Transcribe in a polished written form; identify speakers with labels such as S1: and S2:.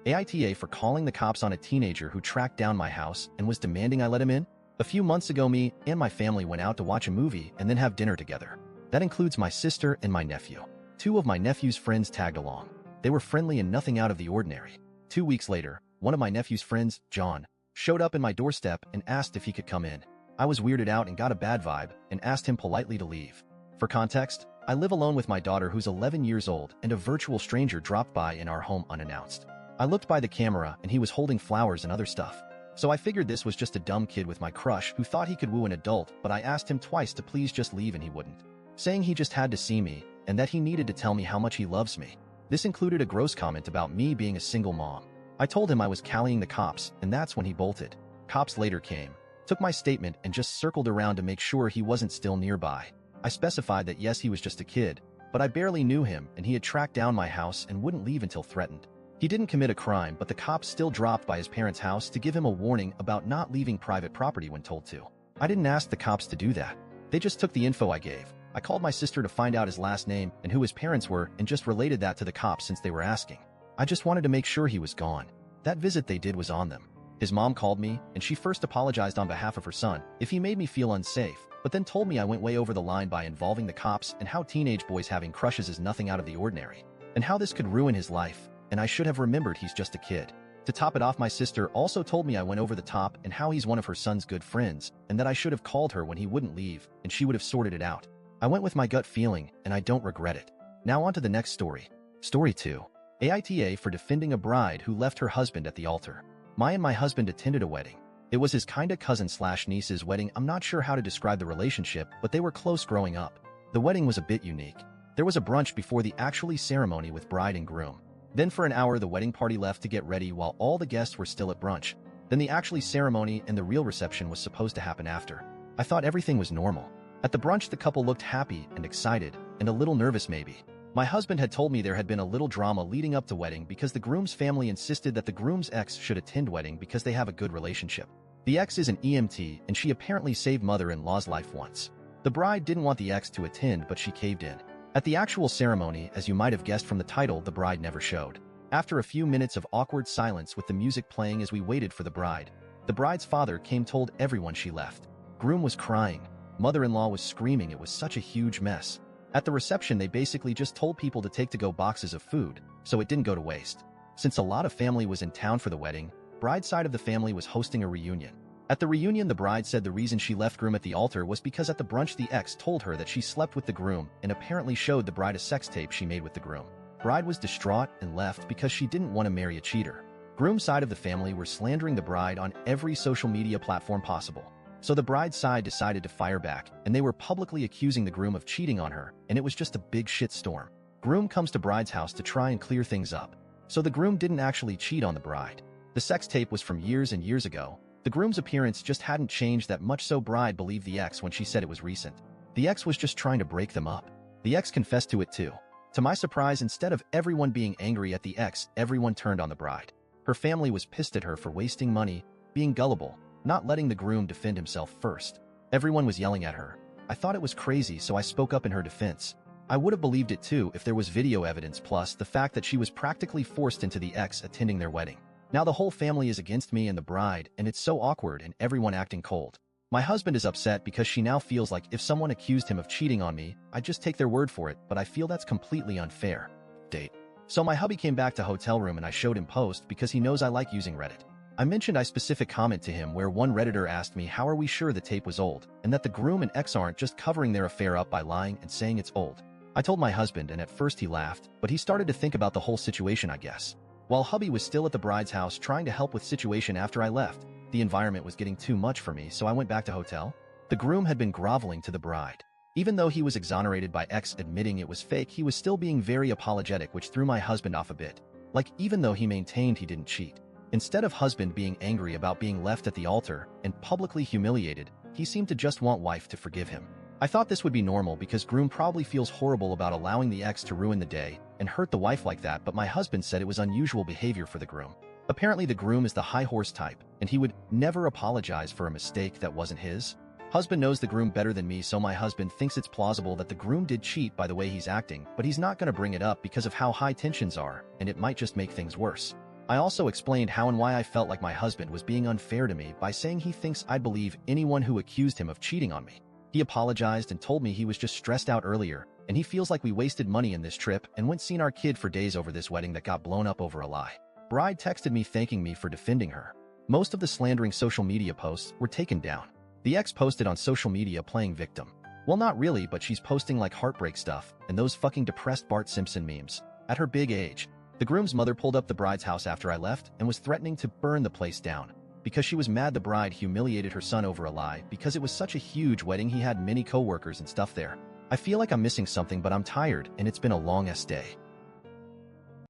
S1: AITA for calling the cops on a teenager who tracked down my house and was demanding I let him in? A few months ago, me and my family went out to watch a movie and then have dinner together. That includes my sister and my nephew. Two of my nephew's friends tagged along. They were friendly and nothing out of the ordinary. 2 weeks later, one of my nephew's friends, John, showed up in my doorstep and asked if he could come in. I was weirded out and got a bad vibe and asked him politely to leave. For context, I live alone with my daughter who's 11 years old, and a virtual stranger dropped by in our home unannounced. I looked by the camera and he was holding flowers and other stuff. So I figured this was just a dumb kid with my crush who thought he could woo an adult, but I asked him twice to please just leave and he wouldn't, saying he just had to see me and that he needed to tell me how much he loves me. This included a gross comment about me being a single mom. I told him I was calling the cops, and that's when he bolted. Cops later came, took my statement and just circled around to make sure he wasn't still nearby. I specified that yes, he was just a kid, but I barely knew him and he had tracked down my house and wouldn't leave until threatened. He didn't commit a crime, but the cops still dropped by his parents' house to give him a warning about not leaving private property when told to. I didn't ask the cops to do that. They just took the info I gave. I called my sister to find out his last name and who his parents were and just related that to the cops since they were asking. I just wanted to make sure he was gone. That visit they did was on them. His mom called me, and she first apologized on behalf of her son if he made me feel unsafe, but then told me I went way over the line by involving the cops and how teenage boys having crushes is nothing out of the ordinary, and how this could ruin his life, and I should have remembered he's just a kid. To top it off, my sister also told me I went over the top and how he's one of her son's good friends, and that I should have called her when he wouldn't leave, and she would have sorted it out. I went with my gut feeling, and I don't regret it. Now on to the next story. Story 2. AITA for defending a bride who left her husband at the altar. My husband attended a wedding. It was his kinda cousin/niece's wedding. I'm not sure how to describe the relationship, but they were close growing up. The wedding was a bit unique. There was a brunch before the actual ceremony with bride and groom. Then for an hour the wedding party left to get ready while all the guests were still at brunch. Then the actual ceremony and the real reception was supposed to happen after. I thought everything was normal. At the brunch the couple looked happy and excited, and a little nervous maybe. My husband had told me there had been a little drama leading up to wedding because the groom's family insisted that the groom's ex should attend wedding because they have a good relationship. The ex is an EMT and she apparently saved mother-in-law's life once. The bride didn't want the ex to attend, but she caved in. At the actual ceremony, as you might have guessed from the title, the bride never showed. After a few minutes of awkward silence with the music playing as we waited for the bride's father came, told everyone she left. Groom was crying. Mother-in-law was screaming. It was such a huge mess. At the reception, they basically just told people to take to-go boxes of food, so it didn't go to waste. Since a lot of family was in town for the wedding, bride's side of the family was hosting a reunion. At the reunion, the bride said the reason she left groom at the altar was because at the brunch the ex told her that she slept with the groom and apparently showed the bride a sex tape she made with the groom. Bride was distraught and left because she didn't want to marry a cheater. Groom's side of the family were slandering the bride on every social media platform possible. So the bride's side decided to fire back, and they were publicly accusing the groom of cheating on her, and it was just a big shitstorm. Groom comes to bride's house to try and clear things up. So the groom didn't actually cheat on the bride. The sex tape was from years and years ago. The groom's appearance just hadn't changed that much, so bride believed the ex when she said it was recent. The ex was just trying to break them up. The ex confessed to it too. To my surprise, instead of everyone being angry at the ex, everyone turned on the bride. Her family was pissed at her for wasting money, being gullible, not letting the groom defend himself first. Everyone was yelling at her. I thought it was crazy, so I spoke up in her defense. I would have believed it too if there was video evidence, plus the fact that she was practically forced into the ex attending their wedding. Now the whole family is against me and the bride, and it's so awkward and everyone acting cold. My husband is upset because she now feels like if someone accused him of cheating on me, I'd just take their word for it, but I feel that's completely unfair. Date. So my hubby came back to hotel room and I showed him post because he knows I like using Reddit. I mentioned a specific comment to him where one Redditor asked me how are we sure the tape was old, and that the groom and ex aren't just covering their affair up by lying and saying it's old. I told my husband, and at first he laughed, but he started to think about the whole situation, I guess. While hubby was still at the bride's house trying to help with situation after I left, the environment was getting too much for me, so I went back to hotel. The groom had been groveling to the bride. Even though he was exonerated by ex admitting it was fake, he was still being very apologetic, which threw my husband off a bit. Like, even though he maintained he didn't cheat. Instead of husband being angry about being left at the altar and publicly humiliated, he seemed to just want wife to forgive him. I thought this would be normal because groom probably feels horrible about allowing the ex to ruin the day and hurt the wife like that, but my husband said it was unusual behavior for the groom. Apparently the groom is the high horse type, and he would never apologize for a mistake that wasn't his. Husband knows the groom better than me, so my husband thinks it's plausible that the groom did cheat by the way he's acting, but he's not going to bring it up because of how high tensions are, and it might just make things worse. I also explained how and why I felt like my husband was being unfair to me by saying he thinks I'd believe anyone who accused him of cheating on me. He apologized and told me he was just stressed out earlier, and he feels like we wasted money in this trip and went seeing our kid for days over this wedding that got blown up over a lie. Bride texted me thanking me for defending her. Most of the slandering social media posts were taken down. The ex posted on social media playing victim. Well, not really, but she's posting like heartbreak stuff and those fucking depressed Bart Simpson memes. At her big age, the groom's mother pulled up the bride's house after I left and was threatening to burn the place down because she was mad the bride humiliated her son over a lie because it was such a huge wedding he had many co-workers and stuff there. I feel like I'm missing something, but I'm tired and it's been a long-ass day.